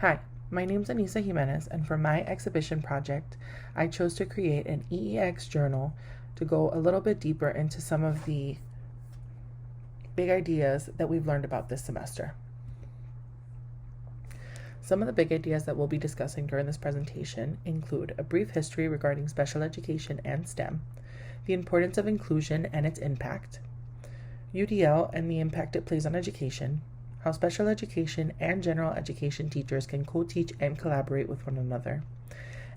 Hi, my name's Anissa Jimenez, and for my exhibition project, I chose to create an EEX journal to go a little bit deeper into some of the big ideas that we've learned about this semester. Some of the big ideas that we'll be discussing during this presentation include a brief history regarding special education and STEM, the importance of inclusion and its impact, UDL and the impact it plays on education, how special education and general education teachers can co-teach and collaborate with one another,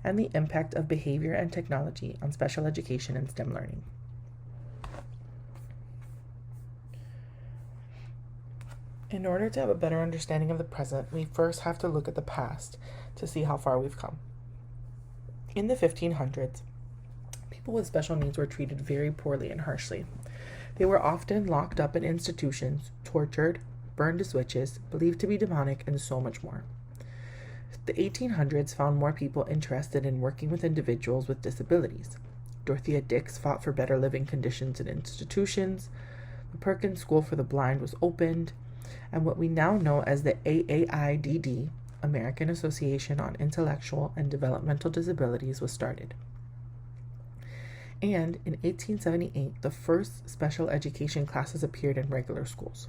and the impact of behavior and technology on special education and STEM learning. In order to have a better understanding of the present, we first have to look at the past to see how far we've come. In the 1500s, people with special needs were treated very poorly and harshly. They were often locked up in institutions, tortured, burned as witches, believed to be demonic, and so much more. The 1800s found more people interested in working with individuals with disabilities. Dorothea Dix fought for better living conditions in institutions. The Perkins School for the Blind was opened, and what we now know as the AAIDD, American Association on Intellectual and Developmental Disabilities, was started. And in 1878, the first special education classes appeared in regular schools.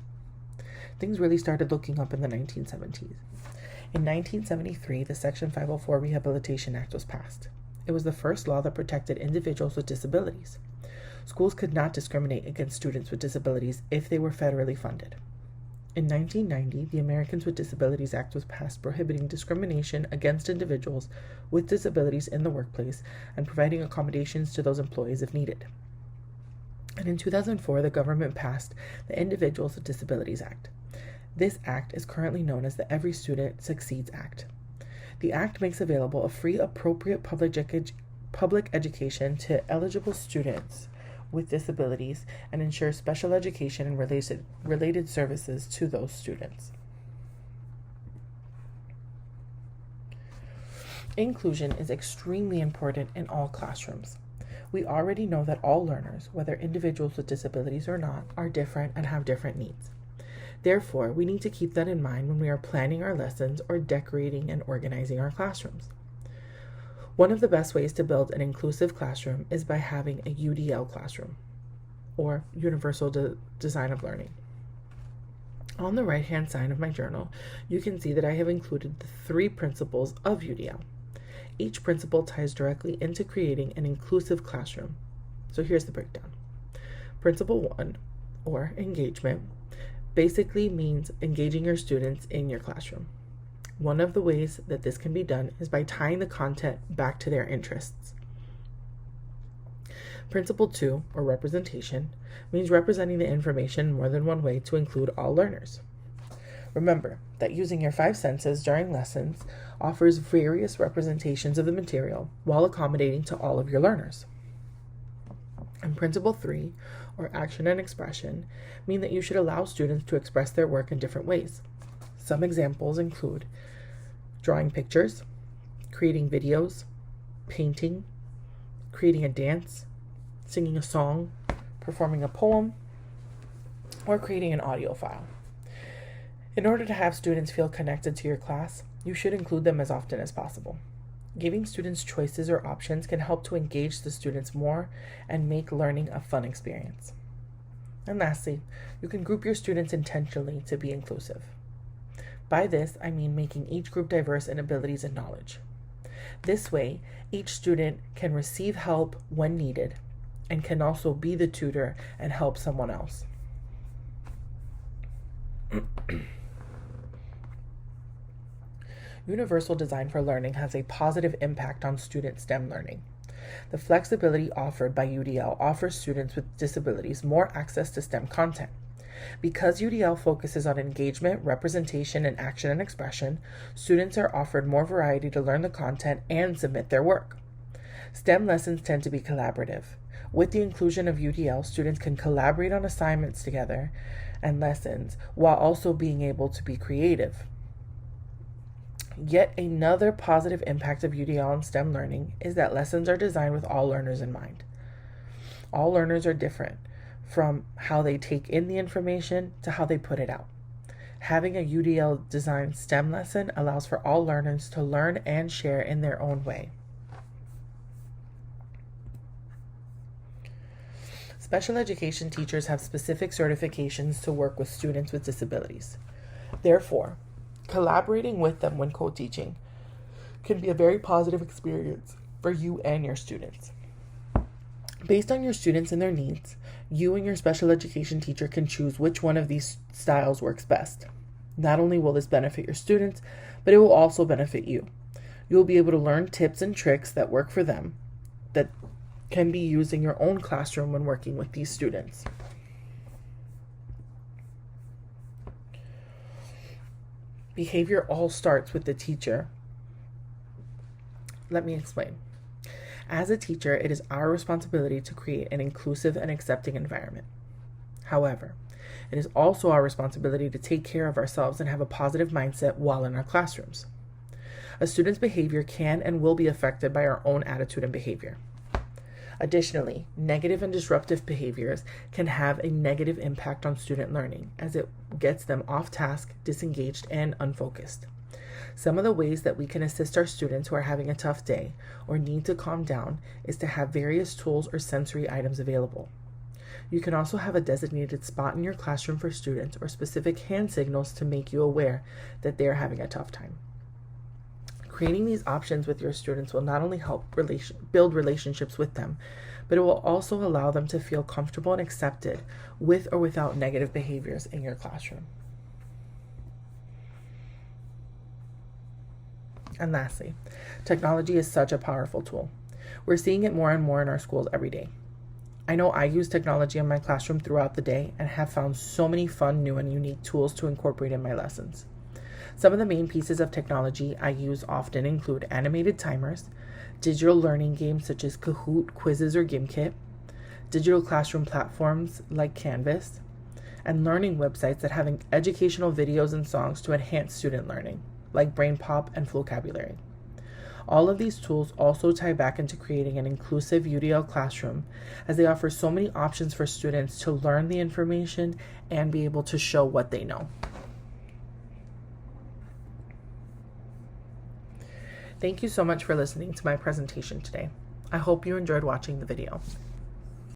Things really started looking up in the 1970s. In 1973, the Section 504 Rehabilitation Act was passed. It was the first law that protected individuals with disabilities. Schools could not discriminate against students with disabilities if they were federally funded. In 1990, the Americans with Disabilities Act was passed, prohibiting discrimination against individuals with disabilities in the workplace and providing accommodations to those employees if needed. And in 2004, the government passed the Individuals with Disabilities Act. This act is currently known as the Every Student Succeeds Act. The act makes available a free, appropriate public education to eligible students with disabilities and ensures special education and related services to those students. Inclusion is extremely important in all classrooms. We already know that all learners, whether individuals with disabilities or not, are different and have different needs. Therefore, we need to keep that in mind when we are planning our lessons or decorating and organizing our classrooms. One of the best ways to build an inclusive classroom is by having a UDL classroom, or Universal Design of Learning. On the right-hand side of my journal, you can see that I have included the 3 principles of UDL. Each principle ties directly into creating an inclusive classroom. So here's the breakdown. Principle 1, or engagement, basically means engaging your students in your classroom. One of the ways that this can be done is by tying the content back to their interests. Principle 2, or representation, means representing the information in more than one way to include all learners. Remember that using your 5 senses during lessons offers various representations of the material while accommodating to all of your learners. And Principle 3, or action and expression, mean that you should allow students to express their work in different ways. Some examples include drawing pictures, creating videos, painting, creating a dance, singing a song, performing a poem, or creating an audio file. In order to have students feel connected to your class, you should include them as often as possible. Giving students choices or options can help to engage the students more and make learning a fun experience. And lastly, you can group your students intentionally to be inclusive. By this, I mean making each group diverse in abilities and knowledge. This way, each student can receive help when needed and can also be the tutor and help someone else. Universal Design for Learning has a positive impact on student STEM learning. The flexibility offered by UDL offers students with disabilities more access to STEM content. Because UDL focuses on engagement, representation, and action and expression, students are offered more variety to learn the content and submit their work. STEM lessons tend to be collaborative. With the inclusion of UDL, students can collaborate on assignments together and lessons while also being able to be creative. Yet another positive impact of UDL on STEM learning is that lessons are designed with all learners in mind. All learners are different, from how they take in the information to how they put it out. Having a UDL designed STEM lesson allows for all learners to learn and share in their own way. Special education teachers have specific certifications to work with students with disabilities. Therefore, collaborating with them when co-teaching can be a very positive experience for you and your students. Based on your students and their needs, you and your special education teacher can choose which one of these styles works best. Not only will this benefit your students, but it will also benefit you. You will be able to learn tips and tricks that work for them that can be used in your own classroom when working with these students. Behavior all starts with the teacher. Let me explain. As a teacher, it is our responsibility to create an inclusive and accepting environment. However, it is also our responsibility to take care of ourselves and have a positive mindset while in our classrooms. A student's behavior can and will be affected by our own attitude and behavior. Additionally, negative and disruptive behaviors can have a negative impact on student learning as it gets them off task, disengaged, and unfocused. Some of the ways that we can assist our students who are having a tough day or need to calm down is to have various tools or sensory items available. You can also have a designated spot in your classroom for students or specific hand signals to make you aware that they are having a tough time. Creating these options with your students will not only help build relationships with them, but it will also allow them to feel comfortable and accepted with or without negative behaviors in your classroom. And lastly, technology is such a powerful tool. We're seeing it more and more in our schools every day. I know I use technology in my classroom throughout the day and have found so many fun, new, and unique tools to incorporate in my lessons. Some of the main pieces of technology I use often include animated timers, digital learning games such as Kahoot, Quizzes, or GimKit, digital classroom platforms like Canvas, and learning websites that have educational videos and songs to enhance student learning, like BrainPop and Vocabulary. All of these tools also tie back into creating an inclusive UDL classroom, as they offer so many options for students to learn the information and be able to show what they know. Thank you so much for listening to my presentation today. I hope you enjoyed watching the video.